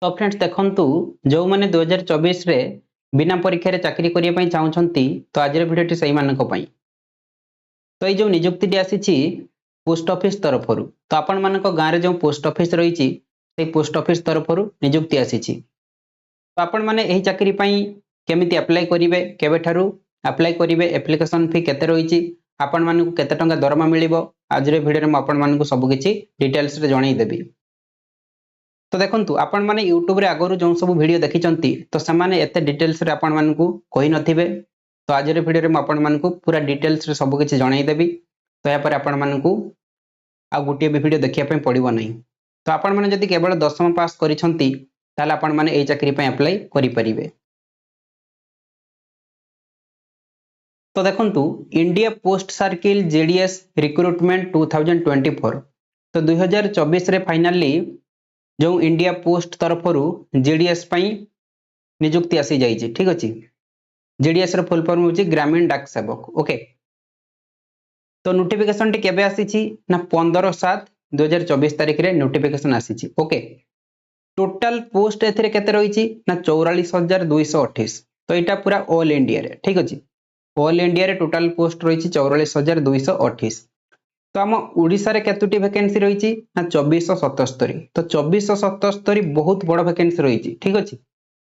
तो फ्रेंड्स देखंतु जो माने 2024 रे बिना परीक्षा रे चाकरी करिया पई चाहुछंती तो आज रे भिडियोटी सही मानक पई तो ये जो नियुक्ति आसी पोस्ट ऑफिस तरफरु तो आपण मानक गाँव रे जो पोस्ट ऑफिस रही से पोस्ट ऑफिस तरफरु नियुक्ति आसी तो आपण माने एही चाकरी पई केमिति अप्लाई करिवे केबेठारु अप्लाई करिवे एप्लिकेशन फी केते रही आपण मानकु केते टंका दरमा मिलिबो आज रे भिडियो रे म आपण मानकु सब किछि डिटेल्स रे जणाई देबी। तो देखंतु आपण माने यूट्यूब रे आगरु जो सब वीडियो देखिचंती तो समाने एते डिटेल्स रे आपण मानकु कहि नथिबे तो आज रे वीडियो रे म आपण मानकु पूरा डिटेल्स रे सब किछि जणाई देबी। तो या पर आपण मानकु आ गुटिए भी वीडियो देखिया पई पड़िबो नै। तो आपण माने जदि केवल 10th पास करिसंती ताले आपण माने एई चाकरी पई अप्लाई करि परिबे। तो देखंतु India post circle JDS recruitment 2024 तो 2024 रे फाइनली जो इंडिया पोस्ट तरफरु जेडीएस पई नियुक्ति आसी जाइए। ठीक अच्छे जेडीएस रो फुल फॉर्म होची ग्रामीण डाक सेवक। ओके तो नोटिफिकेशन टी केबे आसी ना 15/7/2024 तारिख रे नोटिफिकेशन आसी। ओके टोटल पोस्ट एथरे केते रही ना 44,228 तो यहाँ पूरा ऑल इंडिया रे। ठीक अच्छे ऑल इंडिया रे टोटल पोस्ट रही 44,228 तो आम ओडिशा रे केतुटी वैकेंसी रही ना 2477 तो 2477 बहुत बड़ वैकेंसी रही। ठीक अच्छे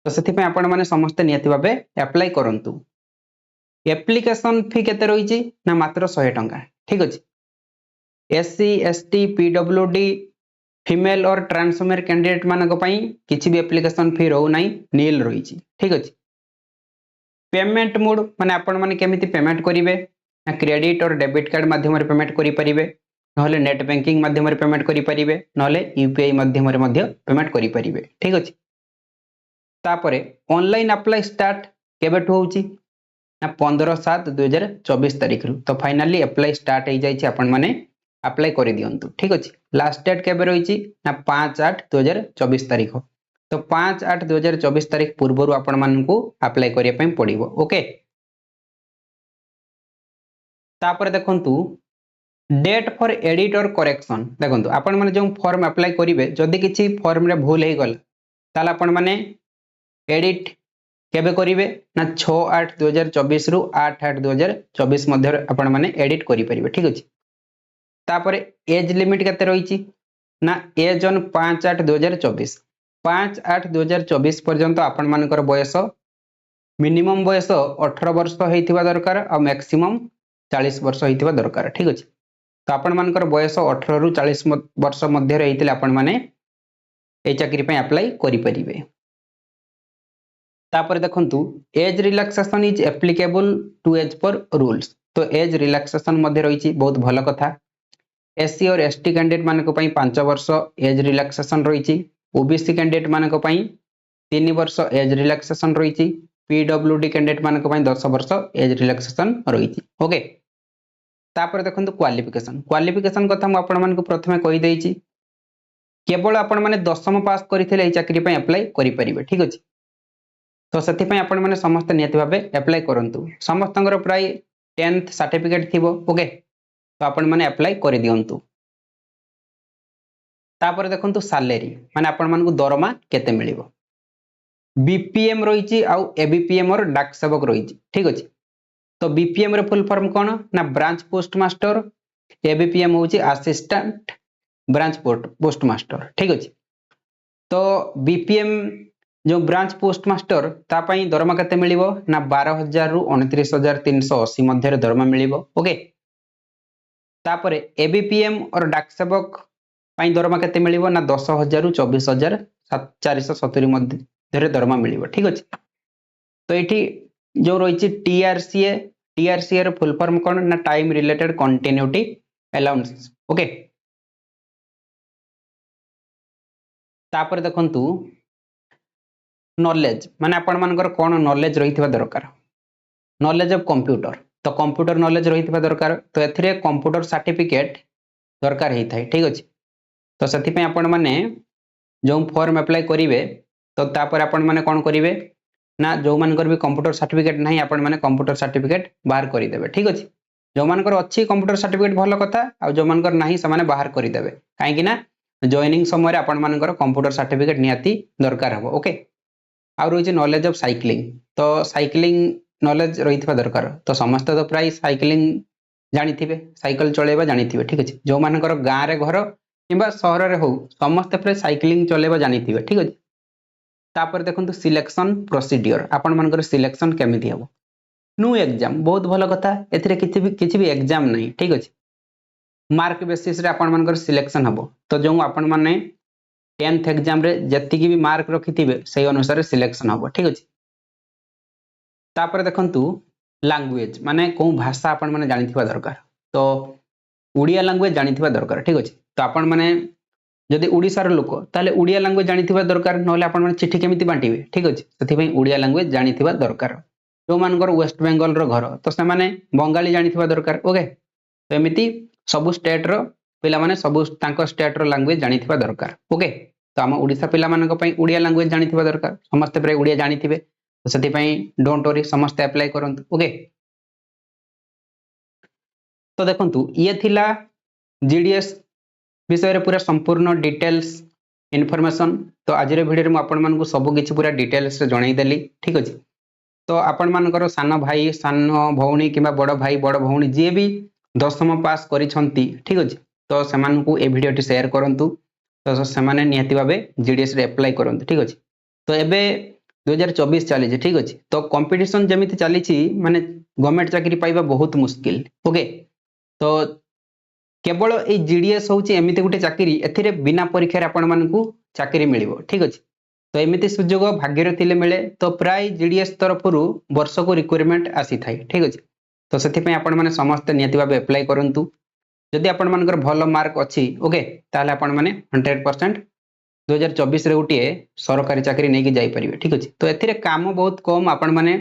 तो से आपण मैंने समस्ते नियति भावे अप्लाई करंतु। एप्लिकेशन फी केते रही ना मात्र 100 टंका। ठीक अच्छे एससी एसटी पीडब्ल्यूडी फीमेल और ट्रांसफॉर्मर कैंडिडेट मानक पई किछि भी एप्लिकेशन फी रहू नाही नील रही। ठीक अच्छे पेमेंट मोड माने आपण माने केमिति पेमेंट करिवे ना क्रेडिट और डेबिट कार्ड माध्यम रे पेमेंट करि परिबे नहले नेट बैंकिंग माध्यम रे पेमेंट करि परिबे नहले यूपीआई माध्यम रे मध्य पेमेंट करि परिबे। ठीक अछि तापरे ऑनलाइन अप्लाई स्टार्ट केबेठु होउची ना 15/7/2024 तारिख रु तो फाइनली अप्लाई स्टार्ट हो जाइए आपण माने अप्लाई करि दियंतु। ठीक अछि लास्ट डेट केबे रहिची ना 5/8/2024 तारिख तो 5/8/2024 तारिख पूर्वरु आपण मानकु अप्लाई करिया पई पड़िबो। ओके तापर देखंतु डेट फॉर एडिट और करेक्शन देखंतु आपण माने जो फॉर्म अप्लाई करिवे जदि किछि फॉर्म रे भूल हे गल ताले आपण माने एडिट केबे करिवे ना 6/8/2024 रु 8/8/2024 मध्ये आपण माने एडिट करि परिबे। ठीक अछि तापर एज लिमिट केते रहिछि ना एज ऑन 5/8/2024 5/8/2024 पर्यंत आपण मानकर बयस मिनिमम बयस 18 वर्ष होइथिबा दरकार आ मैक्सिमम 40 वर्ष होइथिबा दरकार। ठीक अछि तो आपण मानकर बयस 18 रु 40 वर्ष मध्ये रहितले आपण माने ए चाकरी पय अप्लाई करि परिबे। तापर देखंतु age relaxation is applicable to as per rules तो एज रिलैक्सेशन मध्ये रहिछि बहुत भलो कथा। एससी और एसटी कैंडिडेट मानक पय 5 वर्ष एज रिलैक्सेशन रहिछि ओबीसी कैंडिडेट मानक पय 3 वर्ष एज रिलैक्सेशन रहिछि पीडब्ल्यूडी कैंडिडेट मानक पय 10 वर्ष एज रिलैक्सेशन रहिछि। ओके तापर देखंतु क्वालिफिकेशन कथा म आपण मानक प्रथमे कहि देइछि केवल आपण माने 10th पास करिथिले ए चाकरी पय अप्लाई करि परिबे। ठीक अछि तो सेति पय आपण माने समस्त नियति भाबे अप्लाई करंतु समस्तंगर प्राय 10th सर्टिफिकेट थिबो। ओके तो आपण माने अप्लाई करि दियंतु। तापर देखंतु सैलरी माने आपण मानकु दरमा केते मिलिबो बीपीएम रहिछि आ एबीपीएम और डाक सेवक रहिछि। ठीक अछि तो बीपीएम रे फुल फॉर्म कोन ना ब्रांच पोस्ट मास्टर एबीपीएम होछि असिस्टेंट ब्रांच पोस्ट मास्टर। ठीक अछि तो बीपीएम जो ब्रांच पोस्ट मास्टर ता पई दरमा केते मिलिबो ना 12,000 रु 29,380 मध्ये दरमा मिलिबो। ओके तापरे एबीपीएम और डाक सेवक पई दरमा केते मिलिबो ना 10,000 रु 24,470 मध्ये दरमा मिलिबो। ठीक अछि तो एठी जो रहिछि टीआरसीए रे फुल फॉर्म कोन ना time related continuity allowance. Okay तापर देखंतु नॉलेज माने आपण मानकर कोन नॉलेज रहितबा दरकार नॉलेज ऑफ कंप्यूटर तो कंप्यूटर नॉलेज रहितबा दरकार तो एथिरे कंप्यूटर सर्टिफिकेट दरकार हेइ थाई। ठीक अछि तो सेति पे आपण माने जो फॉर्म अप्लाई करिवे तो तापर आपण माने कोन करिवे ना जो मानकर भी कंप्यूटर सर्टिफिकेट नाही आपण माने कंप्यूटर सर्टिफिकेट बाहर करि देबे। ठीक अछि जो मानकर अछि कंप्यूटर सर्टिफिकेट भलो कथा आ जो मानकर नाही से माने बाहर करि देबे काहे कि ना जॉइनिंग समय आपण मानकर कंप्यूटर सर्टिफिकेट निहाती दरकार हबो ओके आ रही नॉलेज ऑफ साइक्लिंग तो साइक्लिंग नॉलेज रही दरकार तो समस्त तो प्राय साइक्लिंग जानिथिबे साइकिल चलेबा जानिथिबे ठीक अछि जो मानकर गाँ रे घर किंबा शहर रे हो समस्त प्राय साइक्लिंग चलेबा जानिथिबे ठीक अछि तापर देखंतु सिलेक्शन प्रोसीजर आपण मानकर सिलेक्शन केमिति हबो नो एग्जाम बहुत भलो कथा एथिरे किछि भी एग्जाम नहीं ठीक अछि मार्क बेसिस रे आपण मानकर सिलेक्शन हबो तो जो आपण माने 10th एग्जाम रे जति की भी मार्क रखिथिबे सही अनुसार सिलेक्शन हबो ठीक अछि तापर देखंतु लैंग्वेज माने को भाषा आपण माने जानिथिबा दरकार तो उड़िया लैंग्वेज जानिथिबा दरकार ठीक अछि तो आपण माने जदि उड़ीसार लोक ताले उड़िया लैंग्वेज जानिथिबा दरकार नहले आपण माने चिट्ठी केमिति बांटिबे ठीक अछि सेति पई उड़िया लैंग्वेज जानिथिबा दरकार जो मानकर वेस्ट बेंगल रो घर तो से माने बंगाली जानिथिबा दरकार ओके तो एमिति सब स्टेट रो पिला माने सब तांको स्टेट रो लैंग्वेज जानिथिबा दरकार ओके तो हम ओडिसा पिला मानक पई उड़िया लैंग्वेज जानिथिबा दरकार समस्त प्रे उड़िया जानिथिबे तो सेति पई डोंट वरी समस्त अप्लाई करंतु ओके तो देखंतु ये थिला जीडीएस विषय रे पूरा संपूर्ण डिटेल्स इन्फॉर्मेशन तो आज रे वीडियो रे म आपण मानकु सब किछि पूरा डिटेल्स रे जणाई देली ठीक अछि तो आपण मानकर सान भाई सान भौणी किंबा बड़ भाई बड़ भौणी जे भी 10th पास करिसंती ठीक अछि तो सेमानकु ए वीडियो टी शेयर करंतु तो सेमाने निहति भाबे जीडीएस रे अप्लाई करंतु ठीक अछि तो एबे 2024 चली जे ठीक अछि तो कंपटीशन जेमिति चली छी माने गवर्नमेंट चाकरी पाइबा बहुत मुश्किल ओके तो केवल ए जीडीएस होची एमिति गुटे चाकरी एथिरे बिना परीक्षा रे आपण मानकु चाकरी मिलिबो ठीक अछि तो एमिति सुजोग भाग्य थिले मिले तो प्राय जीडीएस तरफ रु वर्ष को रिक्वायरमेंट आसी थाई ठीक अछि तो सेति पई आपण माने समस्त नियति भाबे अप्लाई करंतु जदि आपण मानकर भलो मार्क अछि ओके ताले आपण माने 100% 2024 रे गुटिए सरकारी चाकरी नै कि जाई परिबे ठीक अछि तो एथिरे काम बहुत कम आपण माने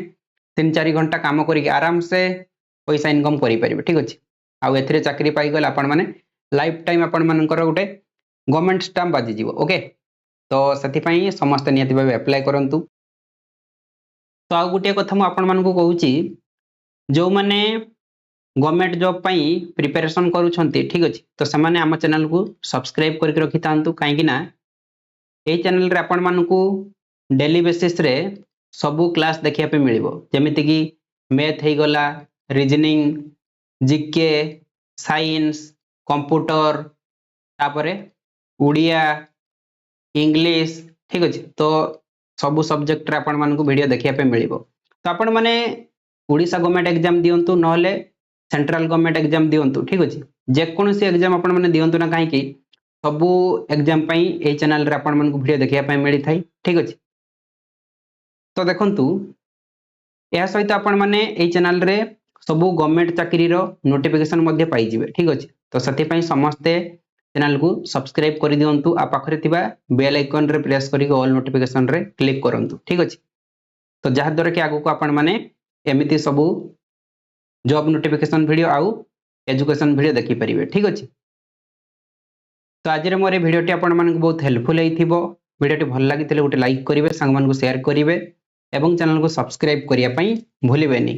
3-4 घंटा काम करी आराम से पैसा इनकम करि परिबे ठीक अछि आ एथिरे चाकरी पाई गल आपण माने लाइफ टाइम आपण मानकर गुटे गवर्नमेंट स्टाम्प बाजी जीवो ओके तो सेति पई समस्त नियति भाबे अप्लाई करंतु तो आ गुटे कथा म आपण मानकु कहूची जो माने गवर्नमेंट जॉब पई प्रिपरेशन करूछंती ठीक अछि तो समाने हम चैनल को सब्सक्राइब करके रखि तांतु काहे कि ना ए चैनल रे आपण मानकु डेली बेसिस रे सबु क्लास देखिया पे मिलिबो जेमिति कि मैथ हे गला रीजनिंग जीके साइंस कंप्यूटर तापरे उड़िया इंग्लिश ठीक अछि तो सबु सब्जेक्ट रे आपण मानकु वीडियो देखिया पे मिलिबो तो आपण माने ओडिसा गवर्नमेंट एग्जाम दियंतु नहले सेंट्रल गवर्नमेंट एग्जाम दियंतु ठीक अछि जे कोनोसी एग्जाम आपण माने दियंतु ना काहे कि सबु एग्जाम पई ए चैनल रे आपण मानकु वीडियो देखिया पे मिलि थाई ठीक अछि तो देखंतु या सहित आपण माने ए चैनल रे सबु गवर्नमेंट चाकरी रो नोटिफिकेशन मध्ये पाई जिवे ठीक अछि तो सति पई समस्ते चैनल को सब्सक्राइब कर दियंतु आ पाखरे थिबा बेल आइकन रे प्रेस करी ऑल नोटिफिकेशन रे क्लिक करंतु ठीक अछि तो जहा द्वारा कि आगु को आपण माने एमिति सबु जॉब नोटिफिकेशन वीडियो आउ एजुकेशन वीडियो देखि परिबे ठीक अछि तो आज रे मोरे वीडियो टी आपण मानक बहुत हेल्पफुल हेइथिबो वीडियो टी भल लागितले उटे लाइक करिवे संग मान को शेयर करिवे एवं चैनल को सब्सक्राइब करिया पई भूलिबेनी।